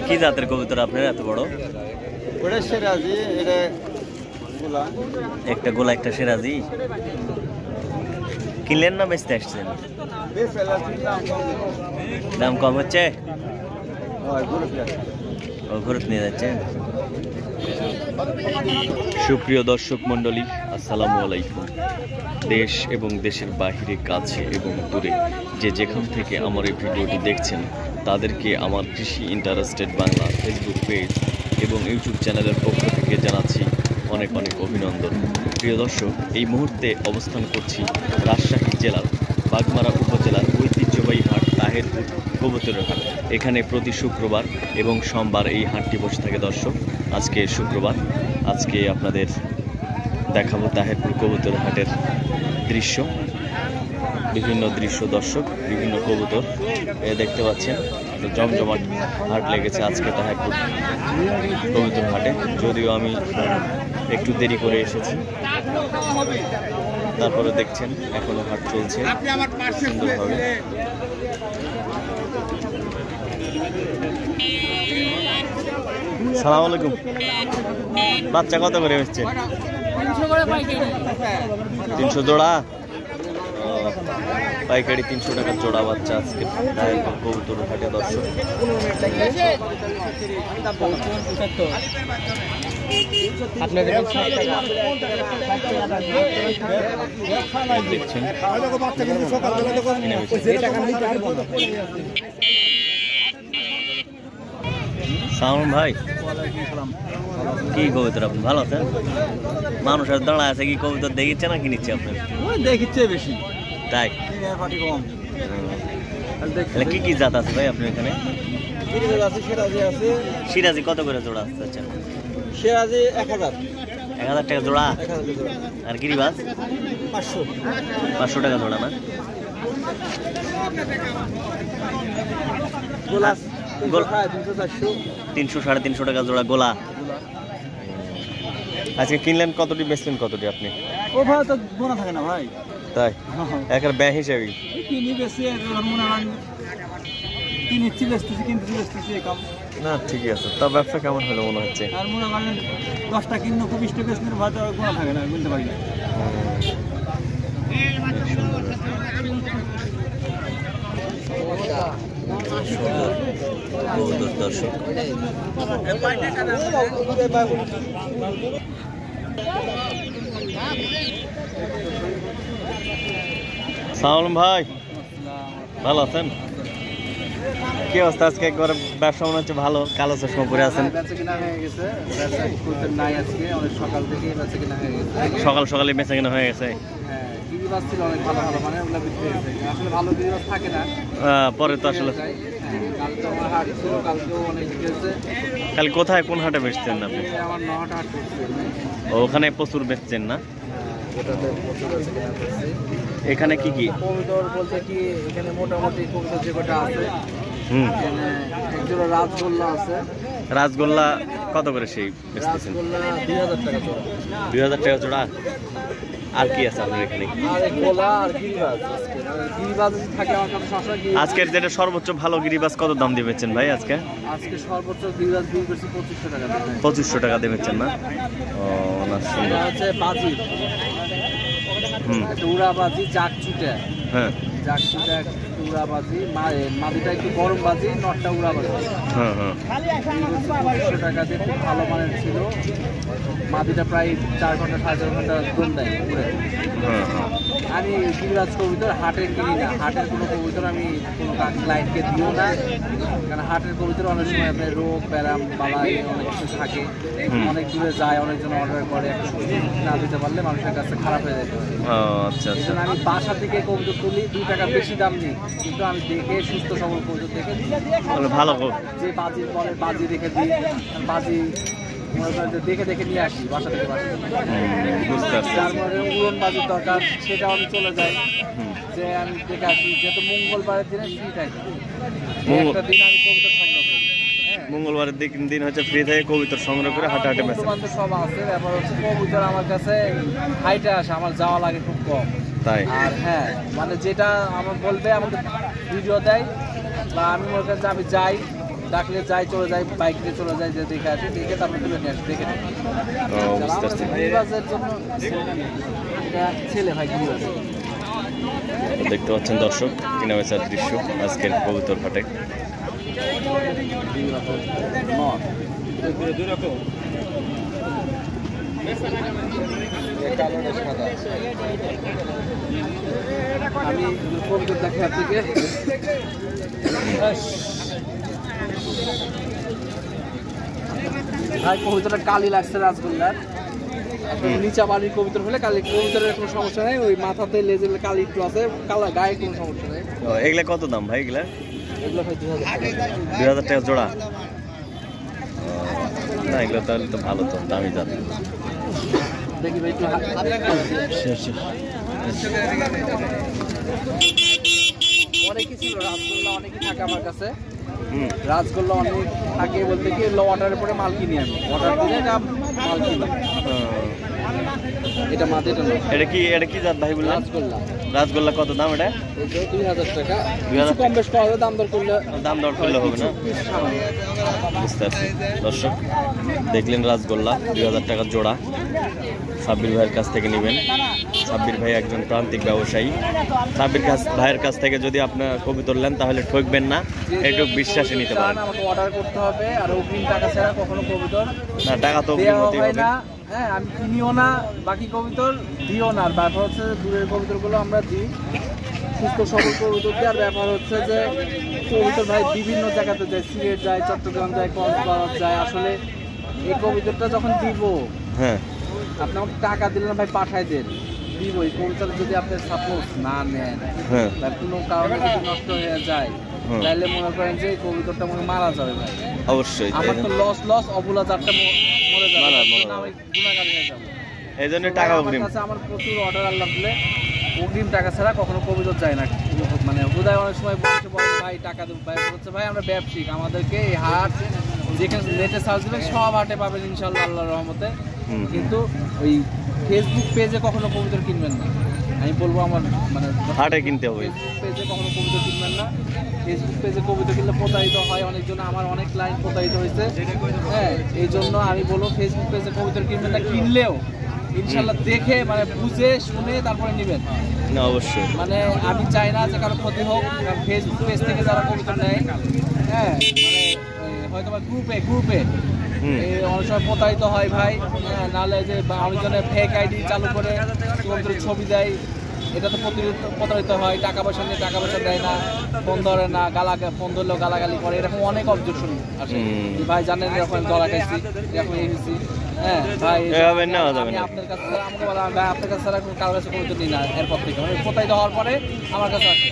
কি জাতের কবুতর আপনার এত বড়? ওটা সিরাজি, এটা গোলা। একটা গোলা একটা সিরাজি। কিনলেন না বেচতে আসছেন? দাম কম হচ্ছে, ঘুরত নিয়ে যাচ্ছেন। সুপ্রিয় দর্শক মন্ডলী, আসসালামু আলাইকুম। দেশ এবং দেশের বাহিরে, কাছে এবং দূরে যে যেখান থেকে আমার এই ভিডিওটি দেখছেন তাদেরকে আমার কৃষি ইন্টারেস্টেড বাংলা ফেসবুক পেজ এবং ইউটিউব চ্যানেলের পক্ষ থেকে জানাচ্ছি অনেক অনেক অভিনন্দন। প্রিয় দর্শক, এই মুহূর্তে অবস্থান করছি রাজশাহী জেলার বাগমারা উপজেলার ঐতিহ্যবাহী হাট তাহেরপুর কবুতরের হাট। এখানে প্রতি শুক্রবার এবং সোমবার এই হাটটি বসে থাকে। দর্শক, আজকে শুক্রবার, আজকে আপনাদের দেখাবো তাহেরপুর কবুতর হাটের দৃশ্য, বিভিন্ন দৃশ্য। দর্শক, বিভিন্ন কবুতর দেখতে পাচ্ছেন, জমজমাট হাট লেগেছে আজকে তাহেরপুর কবুতর হাটে। যদিও আমি একটু দেরি করে এসেছি, তারপরে দেখছেন এখনো হাট চলছে সুন্দরভাবে। সালাম আলাইকুম। বাচ্চা কত করে এসছে? 300 জোড়া পাইকারি, 300 টাকা জোড়া বাচ্চা আজকে কবুতর হাটে। দর্শক, দেখছেন সালাম ভাই, কি কবুতর আপনি ভালো আছেন? মানুষের দাঁড়া আছে, কি কবুতর দেখিচ্ছে না কিনিচ্ছে আপনার? দেখিচ্ছে বেশি, তাই কম। কি কি জাত আছে ভাই আপনার এখানে? সিরাজি আছে। সিরাজি কত করে জোড়া আসছে? সিরাজি 1000 টাকা জোড়া। 1000 জোড়া। আর গিরিবাজ 500 টাকা জোড়া না? গোলা 300 350 টাকা জোড়া গোলা। আজকে কিনলেন কতটি, বেচলেন কতটি আপনি? ও ভাই তো বোনা থাকে না ভাই, তাই একের ব্যয় হিসাবে কিনি বেশি কিনেছি বেচতেছি, কিনতেছি বেচতেছি কাম না। ঠিকই আছে। তা ব্যবসা কেমন হলো মনে হচ্ছে? আর মনে করেন 10টা কিনলো, 20টা বেচলে ভাই বোনা থাকে না, কিনতে পারি না। দর্শক, সালাম ভাই, ভালো আছেন? কি অবস্থা আজকে? একবার ব্যবসা মনে হচ্ছে ভালো, কালো চশমা পরে আছেন। সকাল সকালে বেচা কিনা হয়ে গেছে। পরে তো আসলে কাল কোথায়, কোন হাটে বেচছেন আপনি? ওখানে প্রচুর বেচছেন না? এখানে কি কি কবুতর বলতে কি, এখানে মোটামুটি কবুতর যে কটা আছে, একজোড়া রাজগোল্লা আছে। রাজগোল্লা কত করে সেই বেচতেছেন? 2000 টাকা জোড়া। 2000 টাকা জোড়া। আর কি আছে আপনার এখানে? আজকের যেটা সর্বোচ্চ ভালো গিরিবাজ কত দাম দিয়ে বেচছেন ভাই আজকে? আজকে সর্বোচ্চ গিরিবাজ 2500 টাকা। 2500 টাকা দিয়ে বেচছেন না? ও না, সুন্দর। হচ্ছে বাজি, একটা উড়াবাজি, জাকচুটা। হ্যাঁ, জাকচুটা একটা উড়াবাজি, মাদিটা একটু গরম বাজি, নটটা উড়াবাজি। হ্যাঁ হ্যাঁ। 2500 টাকা দিয়ে খুব ভালো মানের ছিল। মাদিটা প্রায় 4 ঘন্টা 4.5 ঘন্টা দম দেয় ঘুরে। আমি গিরিবাজ কবুতর হাটে কিনি না, হাটের কোনো কবুতর আমি কোনো ক্লায়েন্টকে দিও না, কারণ হাটের কবুতর অনেক সময় আপনার রোগ ব্যারাম বালাই অনেক কিছু থাকে, অনেক দূরে যায়, অনেকজন অর্ডার করে, না দিতে পারলে মানুষের কাছে খারাপ হয়ে যেতে পারে। আচ্ছা আচ্ছা। আমি বাসা থেকে কবুতর তুলি, 2 টাকা বেশি দাম নিই, কিন্তু আমি দেখে সুস্থ সবল কবুতর দেখে ভালো যে বাজি বলে বাজি রেখে দিই, বাজি দেখে দেখে নিয়ে আসি বাসা থেকে। যার মধ্যে উড়ন বাজির দরকার, সেটাও আমি চলে যাই, যে আমি দেখে আসি। যেহেতু মঙ্গলবারের দিনে ফ্রি থাকে, একটা দিন আমি কবুতর সংগ্রহ করি। মঙ্গলবারের দিন হচ্ছে ফ্রি থেকে কবুতর সংগ্রহ করে হাটে হাটে বেচেন। সব আছে, ব্যাপার হচ্ছে কবুতর আমার কাছে হাইটে আসে, আমার যাওয়া লাগে খুব কম। তাই? আর হ্যাঁ, মানে যেটা আমার বলবে, আমাদের ভিডিও দেয়, বা আমি মনে করেন যে আমি যাই, ডাকলে যাই, চলে যাই, বাইক নিয়ে চলে যাই, যে দেখে আসি, দেখে তারপর তুলে নিয়ে আসি, দেখে নিই। গিরিবাজের জন্য এটা ছেলে ভাই গিরিবাজ। দেখতে পাচ্ছেন দর্শক কিনা বেচার দৃশ্য আজকের কবুতর হাটে। আমি কবুতর দেখে আপনাকে ভাই কবুতরটা কালি লাগছে রাজগোল্লার। নিচা বাড়ির কবুতর হলে কালি, কবুতরের কোনো সমস্যা নেই, ওই মাথাতে লেজের কালি একটু আছে, কালা গায়ে কোনো সমস্যা নেই। এগুলা কত দাম ভাই? এগুলা এগুলো ভাই 2000 টাকা জোড়া। না এগুলো তাহলে তো ভালো, তো দামি জাত। দেখি ভাই একটু অনেকই ছিল রাজগোল্লা, অনেকই থাকে আমার কাছে। রাজগোল্লা অনেক থাকে বলতে কি, অর্ডারের পরে মাল কিনি আমি, অর্ডার দিলে মাল কিনি। এটা মাঝে এটা কি জাত ভাই বললেন? রাজগোল্লা। রাজগোল্লা কত দাম? এটা 2000 টাকা। 2000 কম বেশ করা হবে, দাম দর করলে হবে না। বুঝতে পারছি দর্শক, দেখলেন রাজগোল্লা 2000 টাকা জোড়া। সাব্বির ভাইয়ের কাছ থেকে নেবেন। সাব্বির ভাই একজন প্রান্তিক ব্যবসায়ী। সাব্বির ভাইয়ের কাছ থেকে যদি আপনার কবুতর নেন তাহলে ঠকবেন না, একটু বিশ্বাসে নিতে পারেন। আমাকে অর্ডার করতে হবে, আর অগ্রিম টাকা ছাড়া কখনো কবুতর না, টাকা তো অগ্রিম হতেই হবে না। হ্যাঁ, আমি কিনিও না, বাকি কবুতর দিও না। আর ব্যাপার হচ্ছে দূরের কবুতরগুলো আমরা দিই, সুস্থ সবল কবুতর দিই। আর ব্যাপার হচ্ছে যে কবুতর ভাই বিভিন্ন জায়গাতে যায়, সিলেট যায়, চট্টগ্রাম যায়, কক্সবাজার যায়। আসলে এই কবুতরটা যখন দিব, হ্যাঁ আপনি আমাকে টাকা দিলেন ভাই, পাঠাই দেন, দিব। এই কবুতর যদি আপনি সাপোজ না নেন বা কোনো কারণে যদি নষ্ট হয়ে যায়, তাহলে মনে করেন যে এই কবুতরটা মনে মারা যাবে ভাই। অবশ্যই আমার তো লস, অবলা জাতটা মরে যাবে, আমি গুণাগার হয়ে যাবো। এই জন্য টাকা অগ্রিম। আমার প্রচুর অর্ডার আল্লাহ দিলে অগ্রিম টাকা ছাড়া কখনো কবুতর যায় না। মানে বোধহয় অনেক সময় বলছে ভাই টাকা দেবো, ভাই বলছে ভাই আমরা ব্যবসায়িক, আমাদেরকে এই হাট যেখানে নেটে সার্চ দেবেন সব হাটে পাবেন ইনশাল্লাহ আল্লাহর রহমতে। কিন্তু ওই ফেসবুক পেজে কখনো কবুতর কিনবেন না, আমি বলবো। আমার মানে হাটে কিনতে হবে। ফেসবুক পেজে কখনো কবুতর কিনবেন না। ফেসবুক পেজে কবুতর কিনলে প্রতারিত হয় অনেকজন, আমার অনেক ক্লায়েন্ট প্রতারিত হয়েছে। হ্যাঁ, এই জন্য আমি বলবো ফেসবুক পেজে কবুতর কিনবেন না, কিনলেও ইনশাল্লাহ দেখে মানে বুঝে শুনে তারপরে নেবেন। না অবশ্যই, মানে আমি চাই না যে কারো ক্ষতি হোক। ফেসবুক পেজ থেকে যারা কবুতর নেয়, হ্যাঁ মানে হয়তো বা গ্রুপে অনেক সময় প্রতারিত হয় ভাই। নাহলে যে অনেকজনে ফেক আইডি চালু করে কবুতরের ছবি দেয়, এটা তো প্রতারিত হয়। টাকা পয়সা নিয়ে টাকা পয়সা দেয় না, ফোন ধরে না, ফোন ধরলেও গালাগালি করে, এরকম অনেক অবজেকশন আসে। ভাই জানেন এরকম ধরা খাইছি, এরকম এই হয়েছি। হ্যাঁ ভাই, আমি আপনার কাছে আমাকে বলা, ভাই আপনার কাছে ছাড়া কারোর কাছে কবুতর নিই না। এরপর থেকে মানে প্রতারিত হওয়ার পরে আমার কাছে আসে।